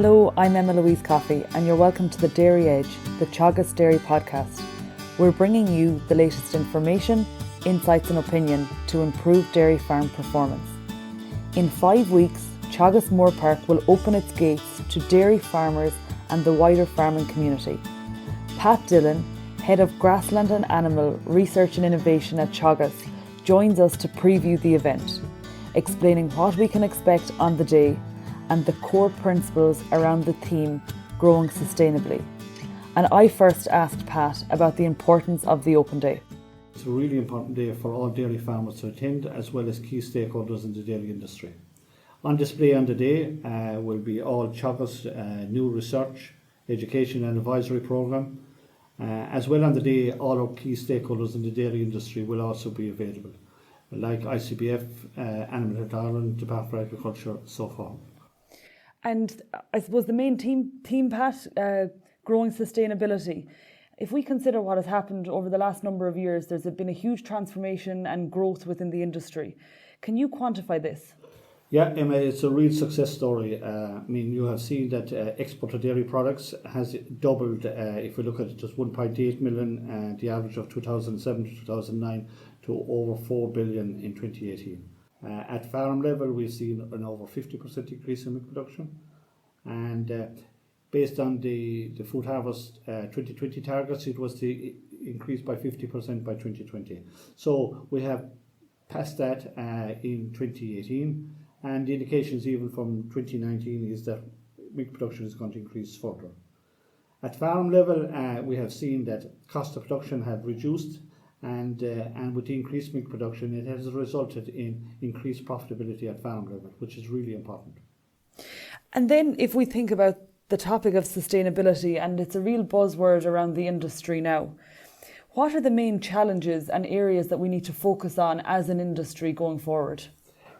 Hello, I'm Emma-Louise Coffey and you're welcome to the Dairy Edge, the Teagasc Dairy podcast. We're bringing you the latest information, insights and opinion to improve dairy farm performance. In 5 weeks, Teagasc Moorepark will open its gates to dairy farmers and the wider farming community. Pat Dillon, Head of Grassland and Animal Research and Innovation at Teagasc, joins us to preview the event, explaining what we can expect on the day and the core principles around the theme, Growing Sustainably. And I first asked Pat about the importance of the open day. It's a really important day for all dairy farmers to attend, as well as key stakeholders in the dairy industry. On display on the day will be all Teagasc new research, education and advisory programme. As well on the day, all our key stakeholders in the dairy industry will also be available, like ICBF, Animal Health Ireland, Department of Agriculture, so forth. And I suppose the main theme, Pat, growing sustainability. If we consider what has happened over the last number of years, there's been a huge transformation and growth within the industry. Can you quantify this? Yeah, Emma, it's a real success story. You have seen that export of dairy products has doubled. If we look at it, just 1.8 million, the average of 2007 to 2009, to over 4 billion in 2018. At farm level, we've seen an over 50% increase in milk production. And based on the food harvest 2020 targets, it was to increase by 50% by 2020. So we have passed that in 2018. And the indications even from 2019 is that milk production is going to increase further. At farm level, we have seen that cost of production have reduced, and with the increased milk production, it has resulted in increased profitability at farm level, which is really important. And then if we think about the topic of sustainability, and it's a real buzzword around the industry now, what are the main challenges and areas that we need to focus on as an industry going forward?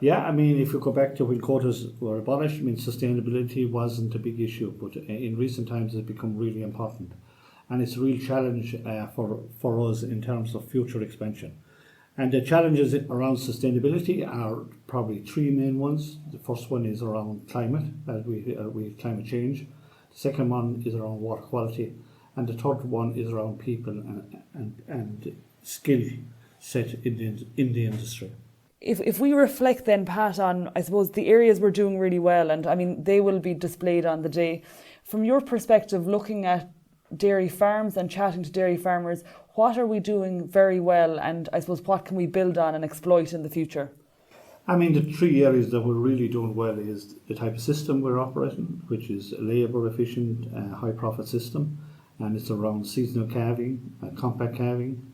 Yeah, if you go back to when quotas were abolished, sustainability wasn't a big issue, but in recent times it's become really important. And it's a real challenge for us in terms of future expansion. And the challenges around sustainability are probably 3 main ones. The first one is around climate, as we have climate change. The second one is around water quality. And the third one is around people and skill set in the industry. If we reflect then, Pat, on, I suppose, the areas we're doing really well, and they will be displayed on the day. From your perspective, looking at dairy farms and chatting to dairy farmers, what are we doing very well, and I suppose what can we build on and exploit in the future? The 3 areas that we're really doing well is the type of system we're operating, which is a labour efficient, high profit system, and it's around seasonal calving, compact calving.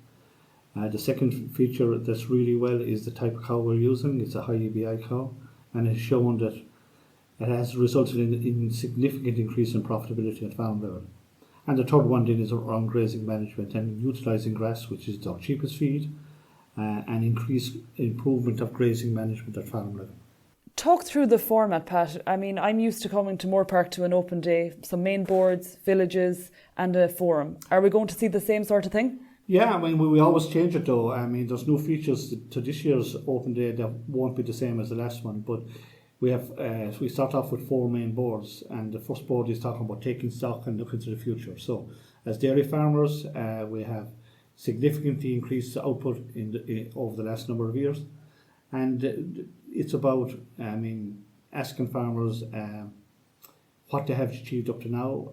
The second feature that's really well is the type of cow we're using. It's a high EBI cow, and it's shown that it has resulted in significant increase in profitability at farm level. And the third one then is around grazing management and utilising grass, which is our cheapest feed, and improvement of grazing management at farm level. Talk through the format, Pat. I'm used to coming to Moorepark to an open day, some main boards, villages and a forum. Are we going to see the same sort of thing? Yeah, we always change it though. There's new features to this year's open day that won't be the same as the last one, but we start off with 4 main boards, and the first board is talking about taking stock and looking to the future. So as dairy farmers, we have significantly increased output over the last number of years, and it's about asking farmers what they have achieved up to now,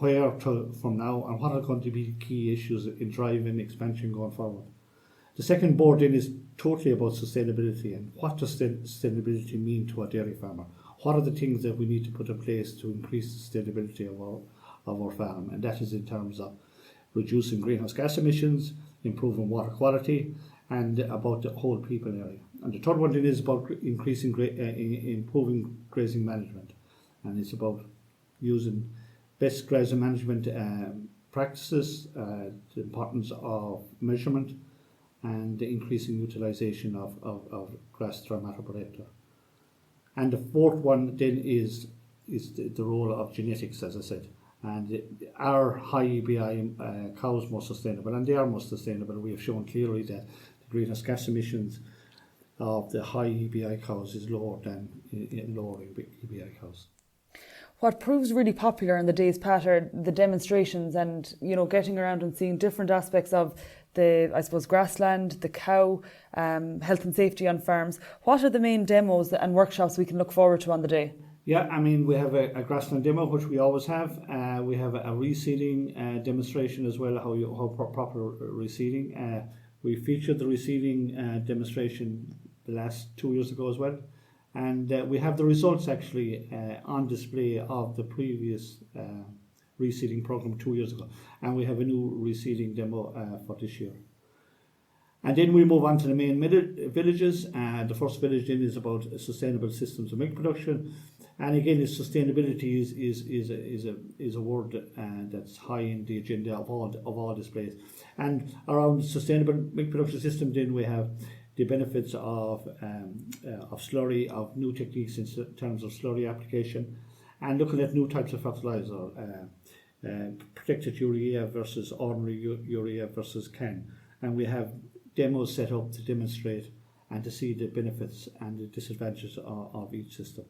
where to from now, and what are going to be key issues in driving expansion going forward. The second board then is totally about sustainability, and what does sustainability mean to a dairy farmer? What are the things that we need to put in place to increase the sustainability of our farm? And that is in terms of reducing greenhouse gas emissions, improving water quality, and about the whole people area. And the third one then is about improving grazing management. And it's about using best grazing management practices, the importance of measurement, and the increasing utilisation of grass to matter per hectare. And the fourth one then is the role of genetics, as I said. And are high EBI cows more sustainable? And they are more sustainable. We have shown clearly that the greenhouse gas emissions of the high EBI cows is lower than lower EBI cows. What proves really popular in the day's pat are the demonstrations and, getting around and seeing different aspects of the, I suppose, grassland, the cow, health and safety on farms. What are the main demos and workshops we can look forward to on the day? Yeah, we have a grassland demo, which we always have. We have a reseeding demonstration as well, how proper reseeding. We featured the reseeding demonstration the last 2 years ago as well. And we have the results actually on display of the previous reseeding program 2 years ago. And we have a new reseeding demo for this year. And then we move on to the main villages. The first village then is about sustainable systems of milk production. And again, sustainability is a word that's high in the agenda of all displays. And around sustainable milk production system, then we have the benefits of slurry, of new techniques in terms of slurry application, and looking at new types of fertilizer, protected urea versus ordinary urea versus CAN. And we have demos set up to demonstrate and to see the benefits and the disadvantages of each system.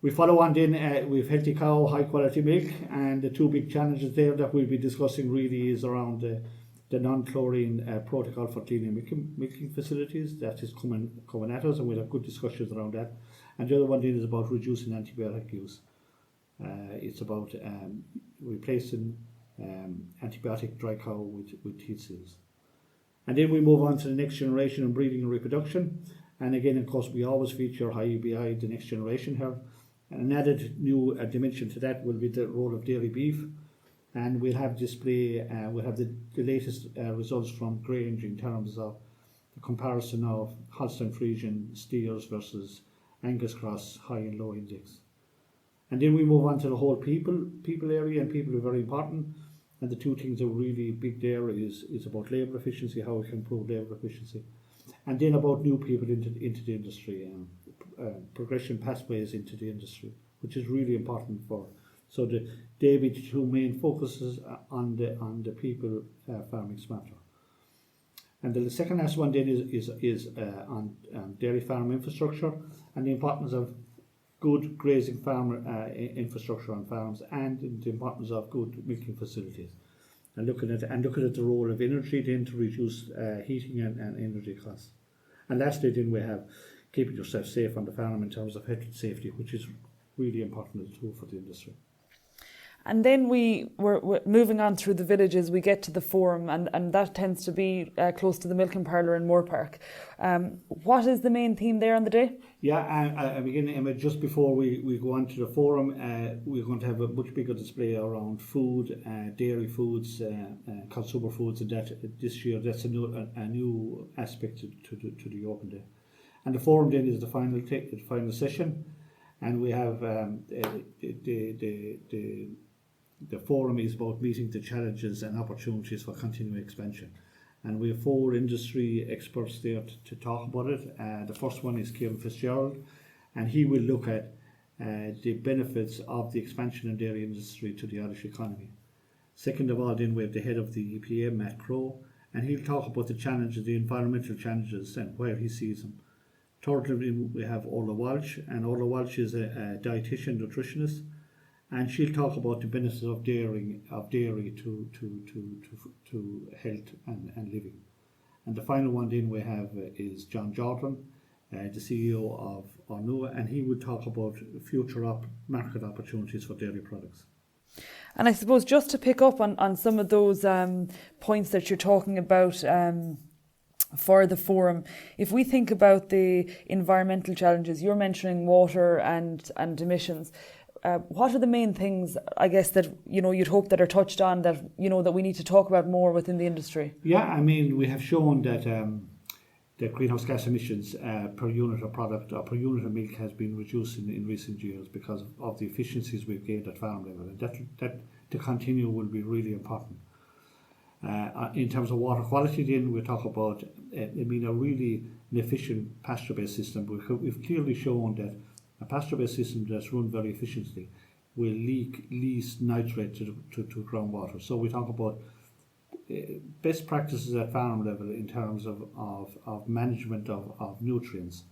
We follow on then with healthy cow, high quality milk, and the two big challenges there that we'll be discussing really is around the non-chlorine protocol for cleaning milking facilities. That is coming at us, and we'll have good discussions around that. And the other one then is about reducing antibiotic use. It's about replacing antibiotic dry cow with teat seals. And then we move on to the next generation in breeding and reproduction. And again, of course, we always feature high UBI, the next generation here. An added new dimension to that will be the role of dairy beef. And we'll have display, we'll have the latest results from Grange in terms of the comparison of Holstein Friesian steers versus Angus Cross high and low index. And then we move on to the whole people area, and people are very important. And the two things that are really big there is about labour efficiency, how we can improve labour efficiency, and then about new people into the industry, progression pathways into the industry, which is really important for. So the two main focuses on the people farming smarter. And the second last one then is on dairy farm infrastructure and the importance of good grazing farm infrastructure on farms, and the importance of good milking facilities. And looking at the role of energy then to reduce heating and energy costs. And lastly then we have keeping yourself safe on the farm in terms of health and safety, which is really important as a tool for the industry. And then we're moving on through the villages, we get to the forum, and that tends to be close to the milking parlour in Moorepark. What is the main theme there on the day? Yeah, again, Emma, just before we go on to the forum, we're going to have a much bigger display around food, dairy foods, consumer foods, and that this year that's a new aspect to the open day. And the forum then is the final session, and we have the forum is about meeting the challenges and opportunities for continuing expansion. And we have 4 industry experts there to talk about it. The first one is Kieran Fitzgerald, and he will look at the benefits of the expansion in the dairy industry to the Irish economy. Second of all, then we have the head of the EPA, Matt Crowe, and he'll talk about the challenges, the environmental challenges, and where he sees them. Thirdly, we have Orla Walsh, and Orla Walsh is a dietitian nutritionist, and she'll talk about the benefits of dairy to health and living. And the final one then we have is John Jordan, the CEO of Ornua, and he will talk about future market opportunities for dairy products. And I suppose just to pick up on some of those points that you're talking about for the forum, if we think about the environmental challenges, you're mentioning water and emissions. What are the main things, I guess, that you'd hope that are touched on that that we need to talk about more within the industry? Yeah, we have shown that the greenhouse gas emissions per unit of product or per unit of milk has been reduced in recent years because of the efficiencies we've gained at farm level, and that to continue will be really important. In terms of water quality, then we talk about a really efficient pasture-based system. We've clearly shown that a pasture-based system that's run very efficiently will leak least nitrate to groundwater. So we talk about best practices at farm level in terms of management of nutrients.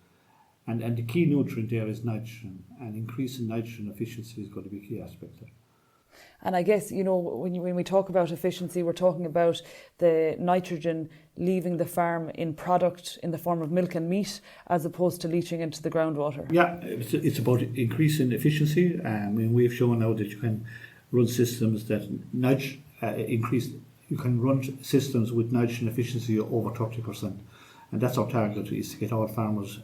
And the key nutrient there is nitrogen, and increasing nitrogen efficiency is going to be a key aspect there. And I guess, when we talk about efficiency, we're talking about the nitrogen leaving the farm in product in the form of milk and meat, as opposed to leaching into the groundwater. Yeah, it's about increasing efficiency. We've shown now that you can run systems that you can run systems with nitrogen efficiency over 30%. And that's our target, is to get all farmers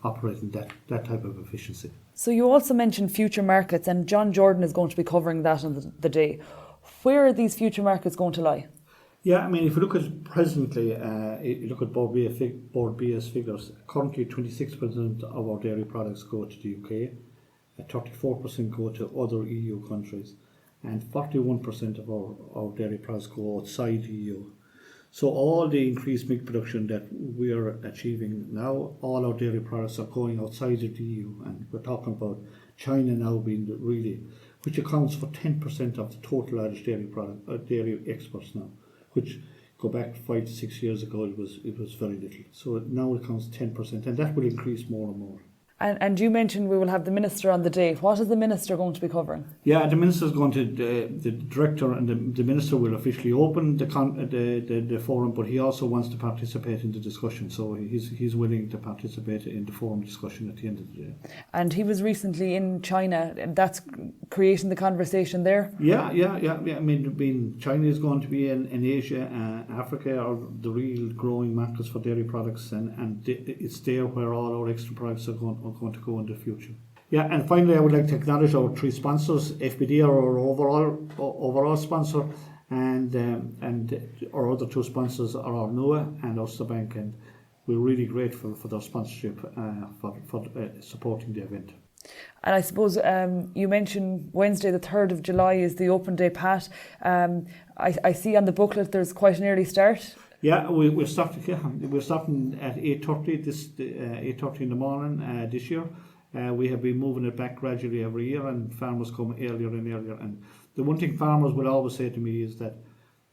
operating that type of efficiency. So you also mentioned future markets, and John Jordan is going to be covering that on the day. Where are these future markets going to lie? Yeah, if you look at presently, you look at Board BS figures, currently 26% of our dairy products go to the UK, 34% go to other EU countries, and 41% of our dairy products go outside the EU. So all the increased milk production that we are achieving now, all our dairy products are going outside of the EU, and we're talking about China now being which accounts for 10% of the total Irish dairy exports now, which go back 5 to 6 years ago it was very little. So now it counts 10%, and that will increase more and more. And you mentioned we will have the Minister on the day. What is the Minister going to be covering? Yeah, the Minister is going to, the Director and the Minister will officially open the forum, but he also wants to participate in the discussion. So he's willing to participate in the forum discussion at the end of the day. And he was recently in China. That's creating the conversation there? Yeah. China is going to be in Asia, Africa are the real growing markets for dairy products, and it's there where all our extra products are going to go in the future. Yeah, and finally I would like to acknowledge our 3 sponsors. FBD are our overall sponsor, and our other 2 sponsors are our NUA and Ulster Bank, and we're really grateful for their sponsorship for supporting the event. And I suppose you mentioned Wednesday the 3rd of July is the open day, Pat. I see on the booklet there's quite an early start. Yeah, we're starting at 8:30 8:30 in the morning this year. We have been moving it back gradually every year, and farmers come earlier and earlier. And the one thing farmers will always say to me is that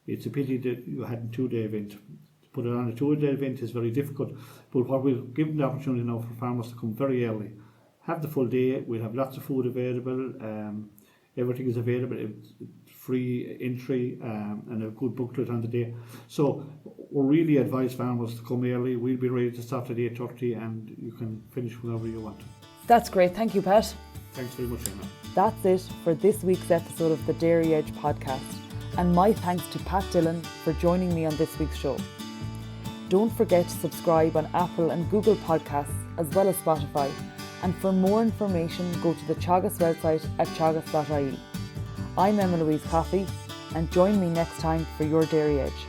it's a pity that you had a 2-day event. To put it on a 2-day event is very difficult. But what we'll give the opportunity now for farmers to come very early, have the full day. We'll have lots of food available. Everything is available. It's free entry and a good booklet on the day. So we really advise farmers to come early. We'll be ready to start at 8:30, and you can finish whenever you want. That's great. Thank you, Pat. Thanks very much, Emma. That's it for this week's episode of the Dairy Edge podcast. And my thanks to Pat Dillon for joining me on this week's show. Don't forget to subscribe on Apple and Google Podcasts, as well as Spotify. And for more information, go to the Teagasc website at teagasc.ie. I'm Emma-Louise Coffey, and join me next time for your Dairy Edge.